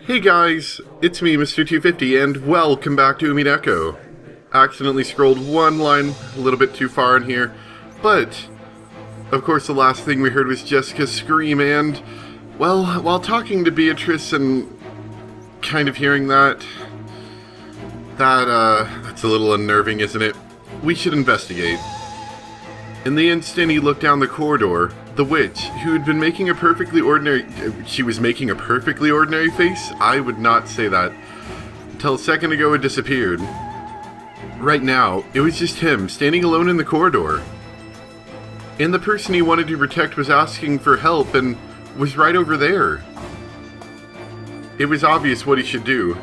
Hey guys, it's me, Mr. 250, and welcome back to Umineko. Accidentally scrolled one line a little bit too far in here, but of course the last thing we heard was Jessica's scream, and, well, while talking to Beatrice and kind of hearing that's a little unnerving, isn't it? We should investigate. In the instant he looked down the corridor, the witch, who had been making a perfectly ordinary... She was making a perfectly ordinary face? I would not say that. Until a second ago it disappeared. Right now, it was just him, standing alone in the corridor. And the person he wanted to protect was asking for help and was right over there. It was obvious what he should do.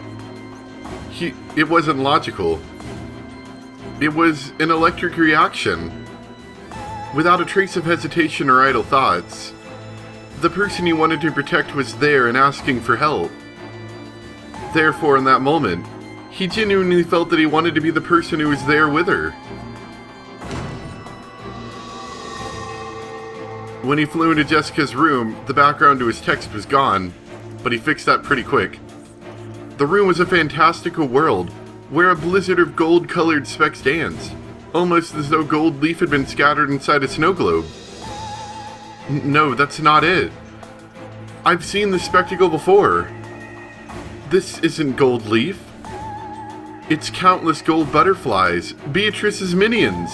It wasn't logical. It was an electric reaction. Without a trace of hesitation or idle thoughts, the person he wanted to protect was there and asking for help. Therefore, in that moment, he genuinely felt that he wanted to be the person who was there with her. When he flew into Jessica's room, the background to his text was gone, but he fixed that pretty quick. The room was a fantastical world, where a blizzard of gold-colored specks danced. Almost as though gold leaf had been scattered inside a snow globe. No, that's not it. I've seen this spectacle before. This isn't gold leaf. It's countless gold butterflies, Beatrice's minions.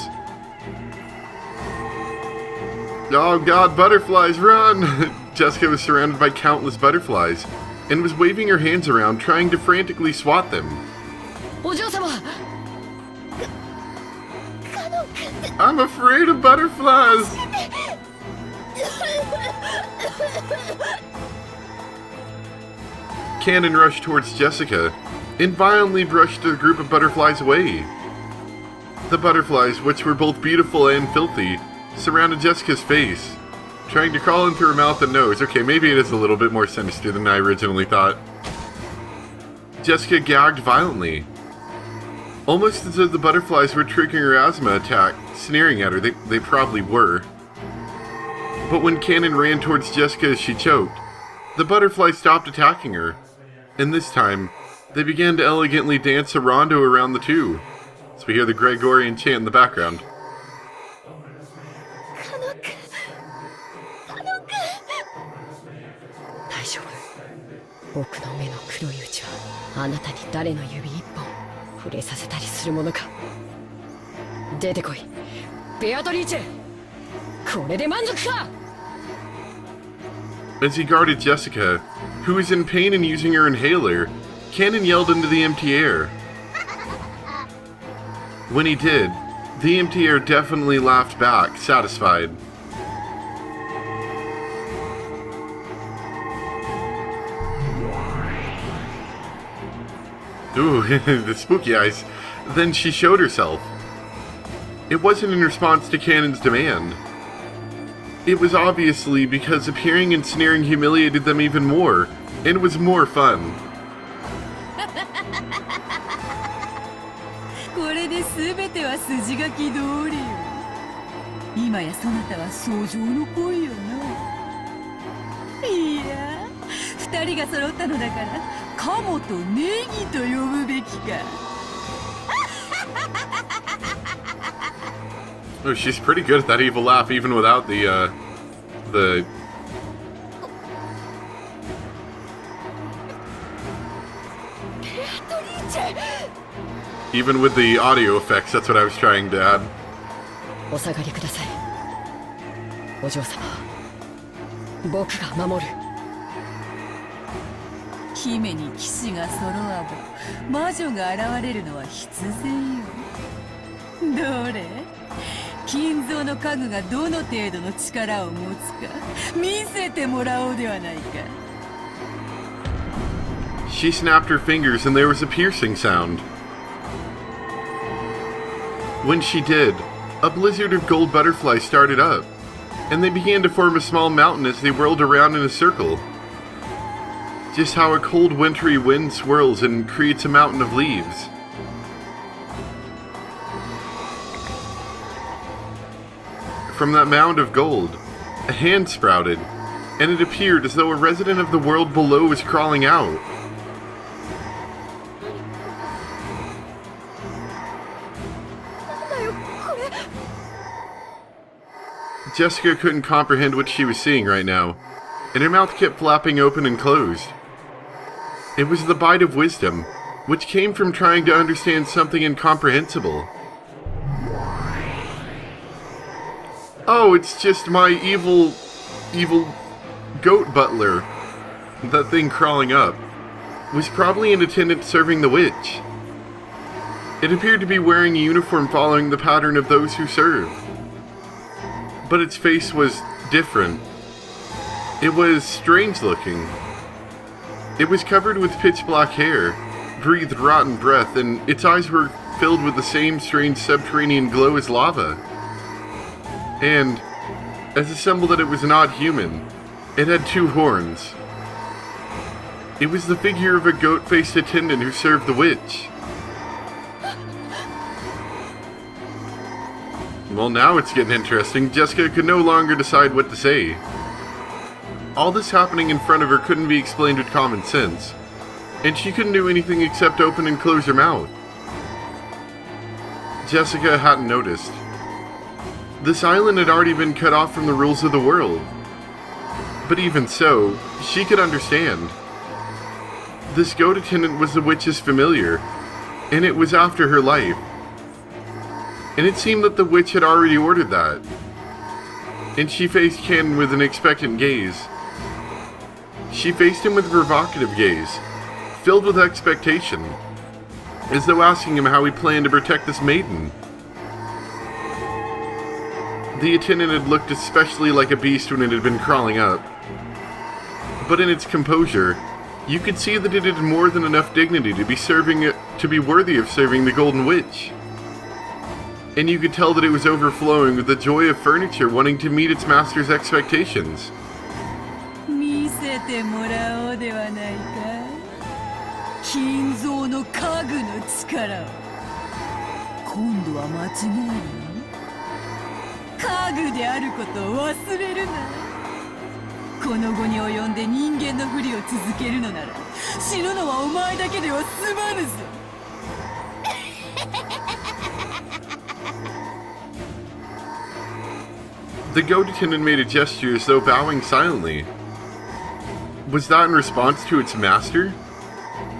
Oh god, butterflies, run! Jessica was surrounded by countless butterflies, and was waving her hands around, trying to frantically swat them. I'm afraid of butterflies! Cannon rushed towards Jessica and violently brushed the group of butterflies away. The butterflies, which were both beautiful and filthy, surrounded Jessica's face, trying to crawl into her mouth and nose. Okay, maybe it is a little bit more sinister than I originally thought. Jessica gagged violently. Almost as if the butterflies were triggering her asthma attack, sneering at her. They probably were. But when Cannon ran towards Jessica as she choked, the butterflies stopped attacking her. And this time, they began to elegantly dance a rondo around the two. So we hear the Gregorian chant in the background. As he guarded Jessica, who was in pain and using her inhaler, Cannon yelled into the empty air. When he did, the empty air definitely laughed back, satisfied. Ooh, the spooky eyes. Then she showed herself. It wasn't in response to Cannon's demand. It was obviously because appearing and sneering humiliated them even more, and was more fun. Oh, she's pretty good at that evil laugh, even without the even with the audio effects, that's what I was trying to add. She snapped her fingers and there was a piercing sound. When she did, a blizzard of gold butterflies started up, and they began to form a small mountain as they whirled around in a circle. Just how a cold wintry wind swirls and creates a mountain of leaves. From that mound of gold, a hand sprouted, and it appeared as though a resident of the world below was crawling out. Jessica couldn't comprehend what she was seeing right now, and her mouth kept flapping open and closed. It was the bite of wisdom, which came from trying to understand something incomprehensible. Oh, it's just my evil goat butler. That thing crawling up was probably an attendant serving the witch. It appeared to be wearing a uniform following the pattern of those who serve. But its face was different. It was strange looking. It was covered with pitch black hair, breathed rotten breath, and its eyes were filled with the same strange subterranean glow as lava. And, as a symbol that it was not human, it had 2 horns. It was the figure of a goat-faced attendant who served the witch. Well, now it's getting interesting. Jessica could no longer decide what to say. All this happening in front of her couldn't be explained with common sense, and she couldn't do anything except open and close her mouth. Jessica hadn't noticed. This island had already been cut off from the rules of the world. But even so, she could understand. This goat attendant was the witch's familiar, and it was after her life. And it seemed that the witch had already ordered that. And she faced Ken with an expectant gaze. She faced him with a provocative gaze, filled with expectation, as though asking him how he planned to protect this maiden. The attendant had looked especially like a beast when it had been crawling up. But in its composure, you could see that it had more than enough dignity to be worthy of serving the Golden Witch. And you could tell that it was overflowing with the joy of furniture wanting to meet its master's expectations. 見せてもらおうではないか。金蔵の家具の力を。今度は間違いない。家具であることを忘れるな。この後に及んで人間のふりを続けるのなら、死ぬのはお前だけでは済まぬぞ。The goat attendant made a gesture as though bowing silently. Was that in response to its master?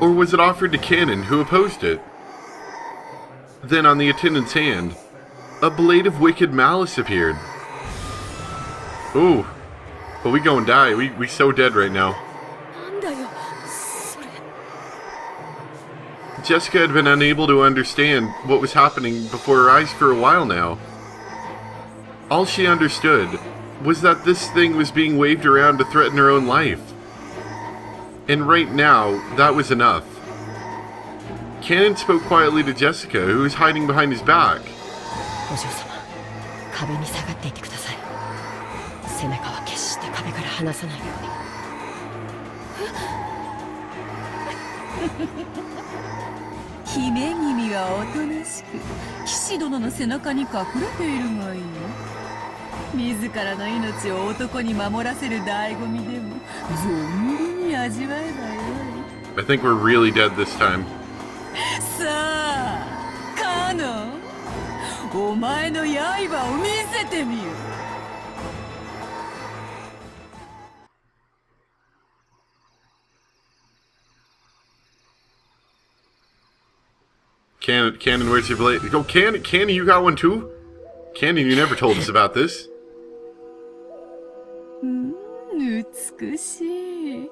Or was it offered to Cannon, who opposed it? Then on the attendant's hand, a blade of wicked malice appeared. Ooh. But we gonna die. We so dead right now. Jessica had been unable to understand what was happening before her eyes for a while now. All she understood was that this thing was being waved around to threaten her own life. And right now, that was enough. Cannon spoke quietly to Jessica, who was hiding behind his back. I think we're really dead this time. さあ、カノン、お前の刃を見せてみよ。Cannon, where's your blade? Go, Cannon, you got one too? Cannon, you never told us about this. 美しい。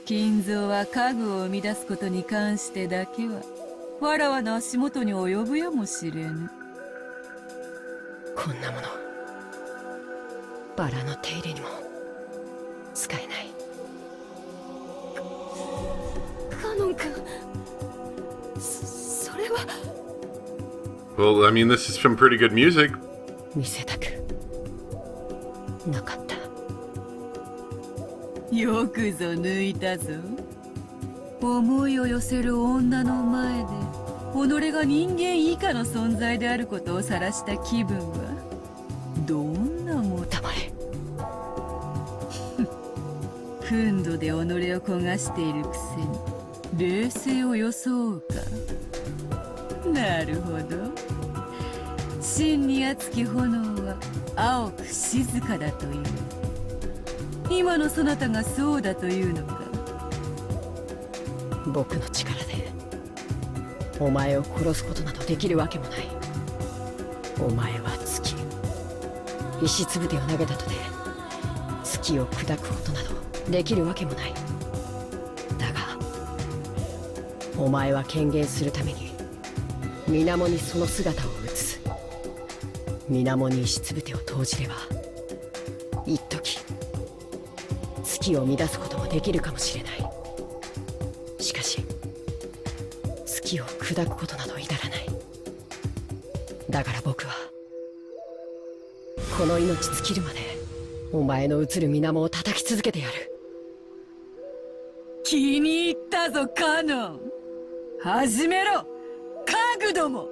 金蔵は家具を生み出すことに関してだけは、わらわの足元に及ぶやもしれぬ。こんなもの、バラの手入れにも使えない。カノン君、それは。Well, I mean, this is some pretty good music. 見せたくなかった。よくぞ抜いたぞ。思いを寄せる女の前で己が人間以下の存在であることを晒した気分はどんなもの。黙れ。憤怒で己を焦がしているくせに冷静を装うか。なるほど。真に熱き炎は青く静かだという。今のそなたがそうだというのか。僕の力でお前を殺すことなどできるわけもない。お前は月、石つぶてを投げたとて月を砕くことなどできるわけもない。だがお前は権限するために水面にその姿を映す。水面に石つぶてを投じれば一時月を乱すこともできるかもしれない。しかし月を砕くことなど至らない。だから僕はこの命尽きるまでお前の映る水面を叩き続けてやる。気に入ったぞカノン。始めろカグども。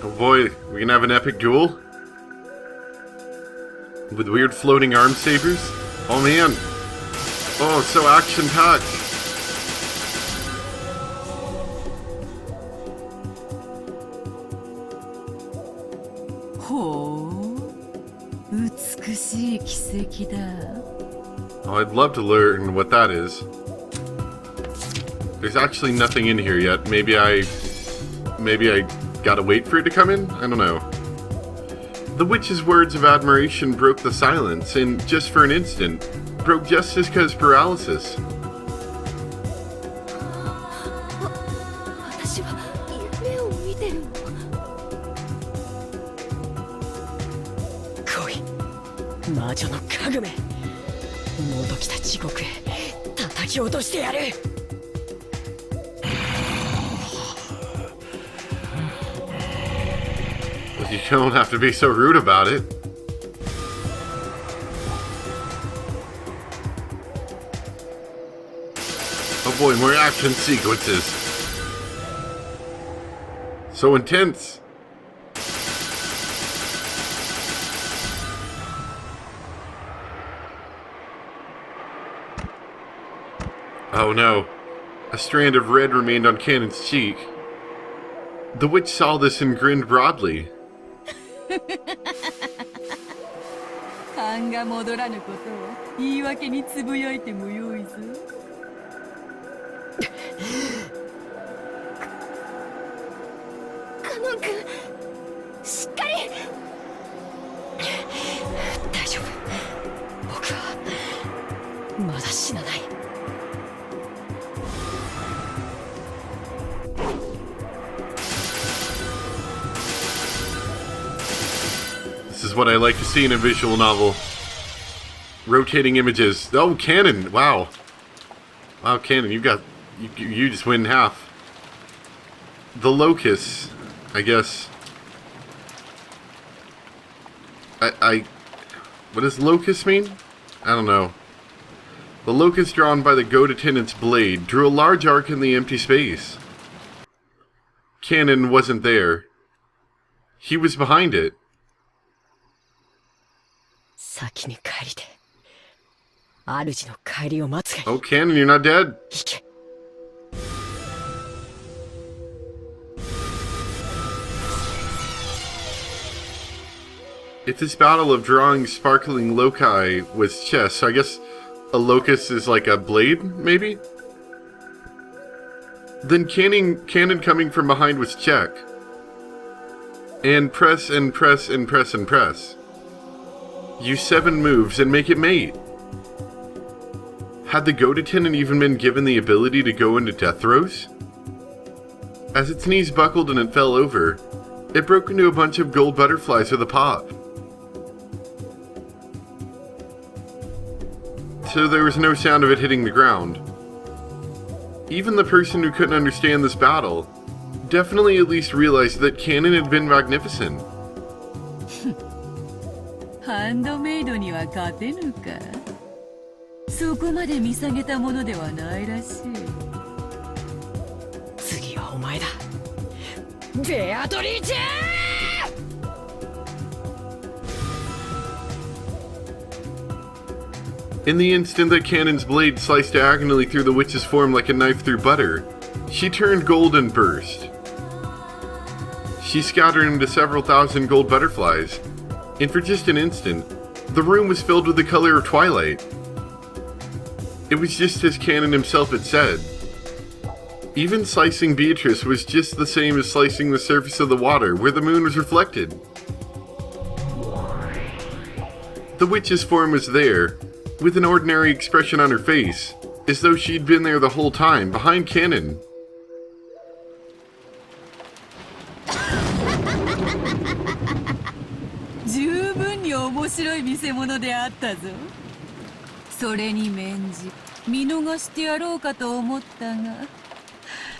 Oh boy, we gonna have an epic duel? With weird floating arm sabers? Oh man! Oh, so action-packed! ほう、美しい奇跡だ。Oh, I'd love to learn what that is. There's actually nothing in here yet. Maybe I gotta wait for it to come in? I don't know. The witch's words of admiration broke the silence, and just for an instant, broke Jessica's paralysis. 私は夢を見てるの。来い、魔女の家具め。もときた地獄へ叩き落としてやる。You don't have to be so rude about it. Oh boy, more action sequences. So intense. Oh no. A strand of red remained on Cannon's cheek. The witch saw this and grinned broadly. 勘が戻らぬことを言い訳につぶやいてもよいぞ。カノン君、しっかり。大丈夫、僕はまだ死なない。This is what I like to see in a visual novel. Rotating images. Oh, Cannon! Wow. Wow, Cannon, you just win half. The locust, I guess. What does locust mean? I don't know. The locust drawn by the goat attendant's blade drew a large arc in the empty space. Cannon wasn't there. He was behind it. 先に帰りて、主の帰りを待つがいい。 Oh, Cannon, you're not dead. 行け。If this battle of drawing sparkling loci was chess, so I guess a locust is like a blade, maybe? Then cannon coming from behind was check. And press and press and press and press. Use 7 moves and make it mate. Had the goat attendant even been given the ability to go into death throes? As its knees buckled and it fell over, it broke into a bunch of gold butterflies with a pop. So there was no sound of it hitting the ground. Even the person who couldn't understand this battle definitely at least realized that Cannon had been magnificent. ハンドメイドには勝てぬか。そこまで見下げたものではないらしい。次はお前だ、ベアトリーチェー。In the instant that Cannon's blade sliced diagonally through the witch's form like a knife through butter, she turned gold and burst. She scattered into several thousand gold butterflies, and for just an instant, the room was filled with the color of twilight. It was just as Cannon himself had said. Even slicing Beatrice was just the same as slicing the surface of the water where the moon was reflected. The witch's form was there, with an ordinary expression on her face, as though she'd been there the whole time, behind Cannon.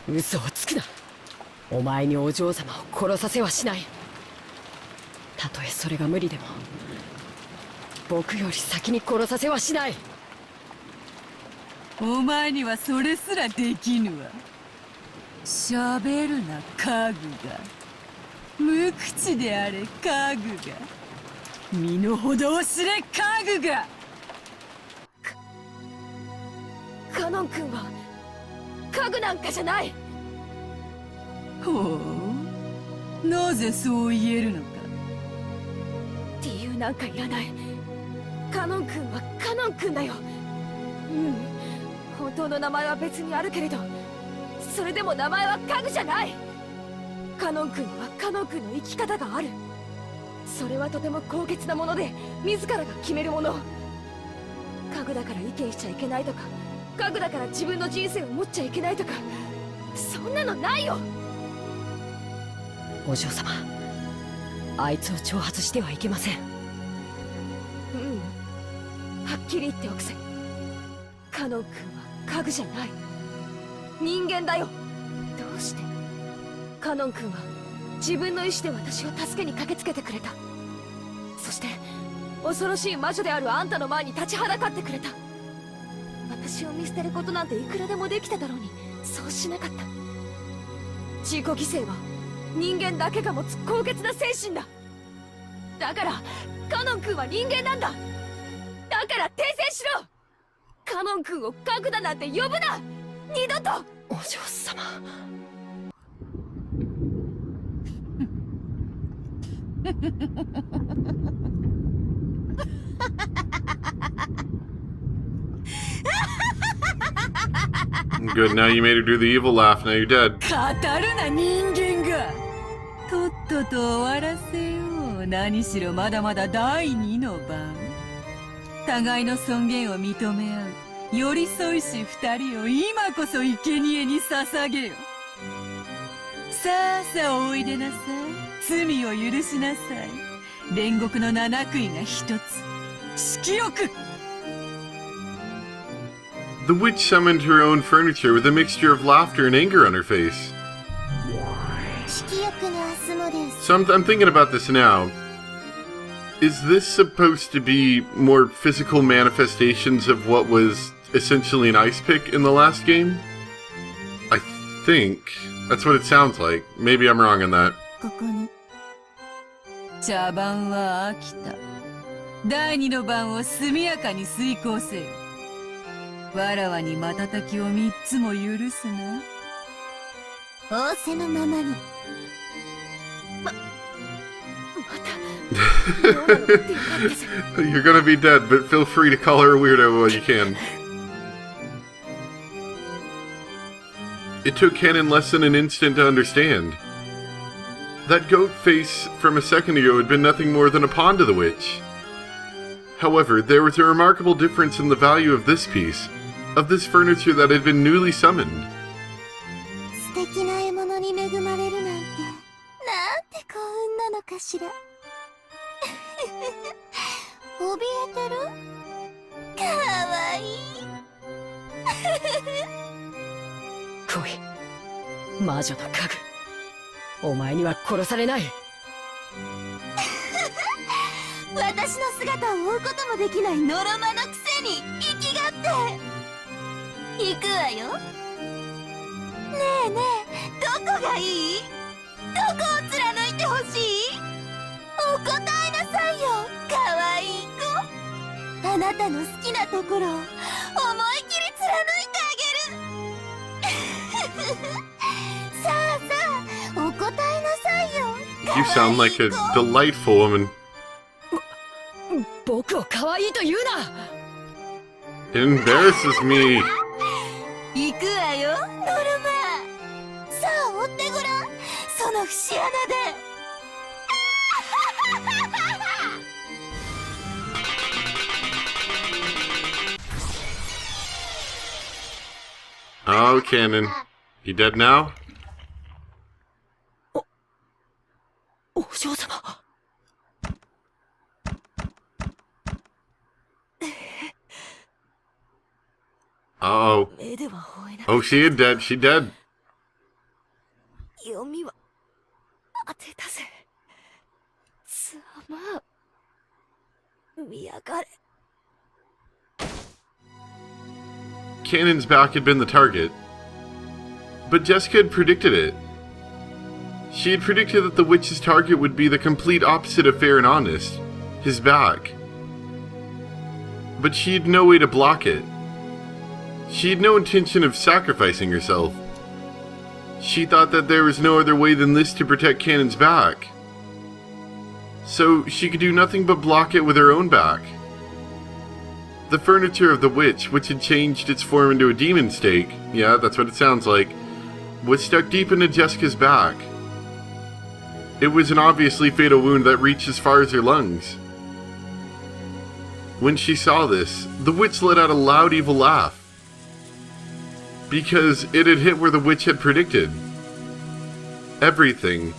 嘘をつくな。お前にお嬢様を殺させはしない。たとえそれが無理でも僕より先に殺させはしない。お前にはそれすらできぬわ。喋るな家具が。無口であれ家具が。身の程を知れ家具が。カノン君は家具なんかじゃない。ほう、なぜそう言えるのか。理由なんかいらない。カノン君はカノン君だよ。本当の名前は別にあるけれど、それでも名前は家具じゃない。カノン君はカノン君の生き方がある。それはとても高潔なもので、自らが決めるもの。家具だから意見しちゃいけないとか、家具だから自分の人生を持っちゃいけないとか、そんなのないよ。お嬢様、あいつを挑発してはいけません。はっきり言っておくぜ。カノン君は家具じゃない。人間だよ。どうしてカノン君は自分の意志で私を助けに駆けつけてくれた。そして恐ろしい魔女であるあんたの前に立ちはだかってくれた。私を見捨てることなんていくらでもできただろうに、そうしなかった。自己犠牲は人間だけが持つ高潔な精神だ。だからカノン君は人間なんだ。だから訂正しろ。カノン君を家具だなんて呼ぶな、二度と。お嬢様。Good, now you made her do the evil laugh, now you're dead. 語るな人間が。とっとと終わらせよう。何しろまだまだ第二の番。互いの尊厳を認め合う寄り添いし二人を今こそ生贄に捧げよ。さあさあおいでなさい。罪を許しなさい。煉獄の七杭が一つ。色欲。The witch summoned her own furniture with a mixture of laughter and anger on her face. So I'm thinking about this now. Is this supposed to be more physical manifestations of what was essentially an ice pick in the last game? I think that's what it sounds like. Maybe I'm wrong on that. 茶番は飽きた。第二の番を速やかに遂行せよ。わらわに瞬きを三つも許すな。仰せのままに。You're gonna be dead, but feel free to call her a weirdo while you can. It took Cannon less than an instant to understand. That goat face from a second ago had been nothing more than a pawn to the witch. However, there was a remarkable difference in the value of this piece, of this furniture that had been newly summoned. 素敵な獲物に恵まれるなんて、なんて幸運なのかしら。怯えてる？かわいい。来い、魔女の家具。お前には殺されない。私の姿を追うこともできないノロマのくせに生きがって。行くわよ。ねえねえ、どこがいい？どこを貫いてほしい？お答えなさいよ、かわいい子。あなたの好きなところを思いっきり貫いてあげる。さあさあ、お答えなさいよ。 You sound like a delightful woman. 僕を可愛いと言うな。 It embarrasses me. 行くわよ、ノルマ。さあ追ってごらん、その節穴で。Oh, Cannon. You dead now? お嬢様。Uh-oh. 目では追えない。 Oh, she is dead. She dead. 読みは当てたぜ。ざまあ見やがれ。 Cannon's back had been the target. But Jessica had predicted it. She had predicted that the witch's target would be the complete opposite of fair and honest, his back. But she had no way to block it. She had no intention of sacrificing herself. She thought that there was no other way than this to protect Cannon's back. So she could do nothing but block it with her own back. The furniture of the witch, which had changed its form into a demon stake, yeah, that's what it sounds like, was stuck deep into Jessica's back. It was an obviously fatal wound that reached as far as her lungs. When she saw this, the witch let out a loud evil laugh. Because it had hit where the witch had predicted. Everything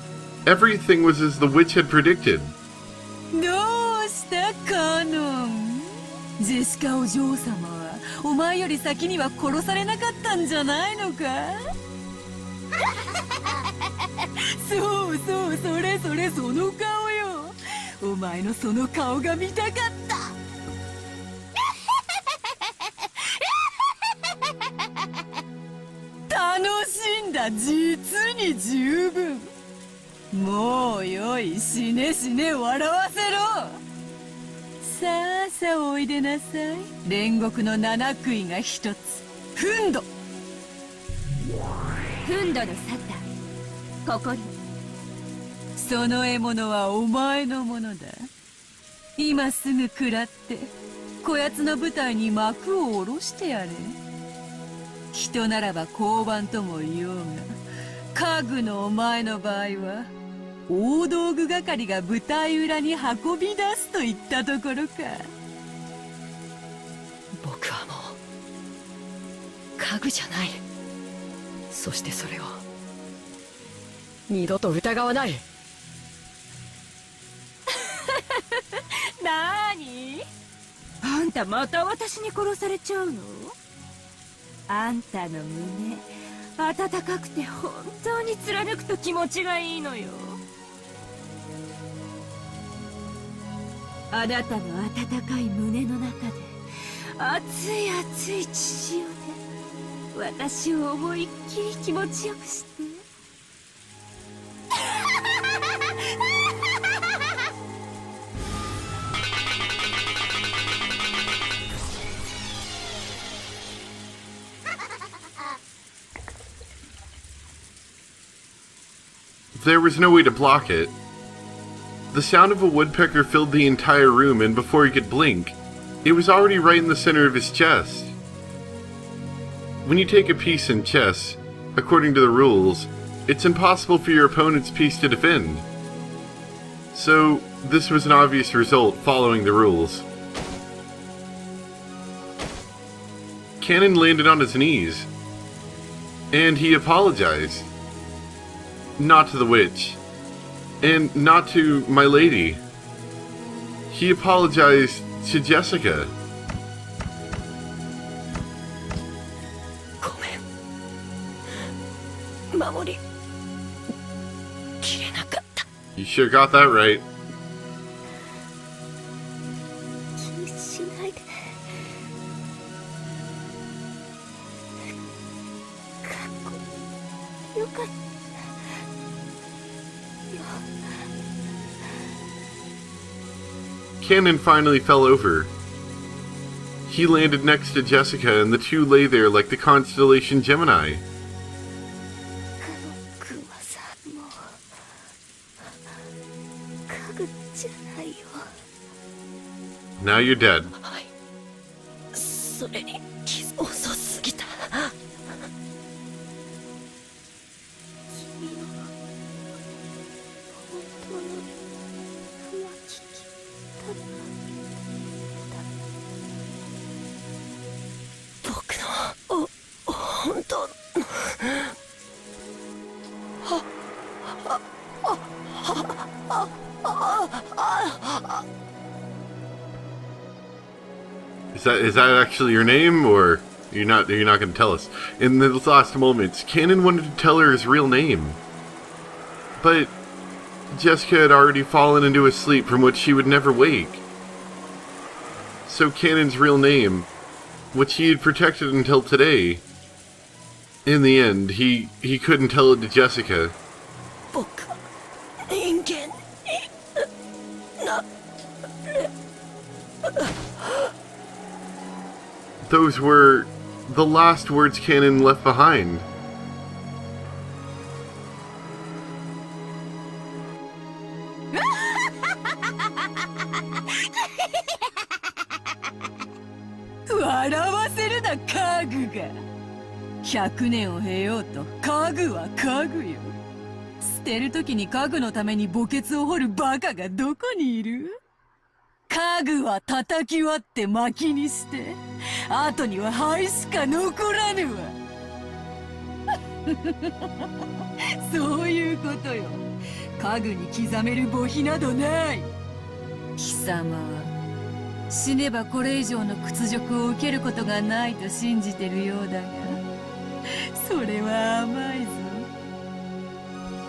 was as the witch had predicted. どうしたカノン。ジェシカお嬢様はお前より先には殺されなかったんじゃないのか。そうそう、それそれ、その顔よ。お前のその顔が見たかった。楽しんだ、実に十分。もうよい、死ね死ね、笑わせろ。さあさあおいでなさい。煉獄の七杭が一つ。フンド。フンドの沙汰、ここに。その獲物はお前のものだ。今すぐ食らってこやつの舞台に幕を下ろしてやれ。人ならば交番とも言おうが、家具のお前の場合は大道具係が舞台裏に運び出すといったところか。僕はもう家具じゃない。そしてそれを二度と疑わない。なーに？あんたまた私に殺されちゃうの？あんたの胸温かくて本当に貫くと気持ちがいいのよ。あなたの温かい胸の中で熱い熱い血潮で私を思いっきり気持ちよくして。There was no way to block it. The sound of a woodpecker filled the entire room, and before he could blink, it was already right in the center of his chest. When you take a piece in chess, according to the rules, it's impossible for your opponent's piece to defend. So, this was an obvious result following the rules. Cannon landed on his knees, and he apologized. Not to the witch, and not to my lady. He apologized to Jessica. ごめん。守りきれなかった。 You sure got that right. 気にしないで。かっこよかった。Cannon finally fell over. he landed next to Jessica, and the two lay there like the constellation Gemini. 僕はさ、もう家具じゃないよ。 Now you're dead. はい。それに遅すぎた。君の本当の浮気だった。僕の本当の Is that actually your name, or you're not going to tell us? In the last moments, Cannon wanted to tell her his real name, but Jessica had already fallen into a sleep from which she would never wake. So Cannon's real name, which he had protected until today, in the end, he couldn't tell it to Jessica. 僕は人間にな Those were the last words Cannon left behind. $100年を経ようと家具は家具よ。捨てるときに家具のために墓穴を掘るバカがどこにいる？家具は叩き割って薪にして、後には灰しか残らぬわ。そういうことよ。家具に刻める墓碑などない。貴様は死ねばこれ以上の屈辱を受けることがないと信じてるようだが、それは甘いぞ。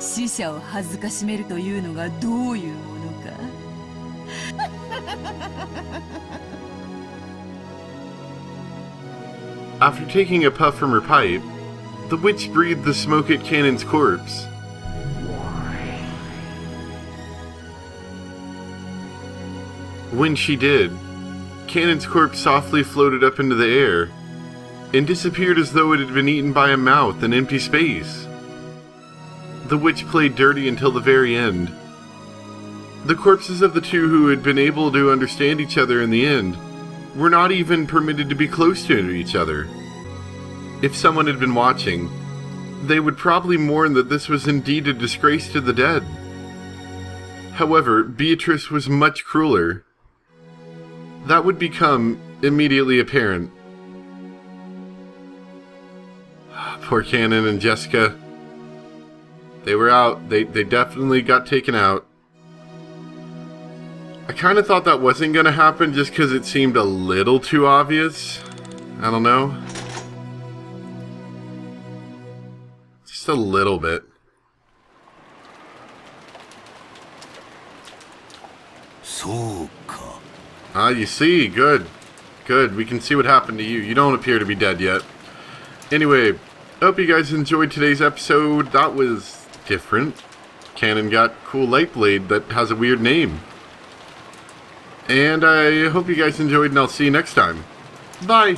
死者を恥ずかしめるというのがどういうものか。After taking a puff from her pipe, the witch breathed the smoke at Cannon's corpse. When she did, Cannon's corpse softly floated up into the air and disappeared as though it had been eaten by a mouth in empty space. The witch played dirty until the very end. The corpses of the two who had been able to understand each other in the end were not even permitted to be close to each other. If someone had been watching, they would probably mourn that this was indeed a disgrace to the dead. However, Beatrice was much crueler. That would become immediately apparent. Poor Cannon and Jessica. They were out. They definitely got taken out. I kind of thought that wasn't going to happen just because it seemed a little too obvious. I don't know. Just a little bit. Ah, you see. Good. Good. We can see what happened to you. You don't appear to be dead yet. Anyway, I hope you guys enjoyed today's episode. That was different. Cannon got cool light blade that has a weird name. And I hope you guys enjoyed, and I'll see you next time. Bye!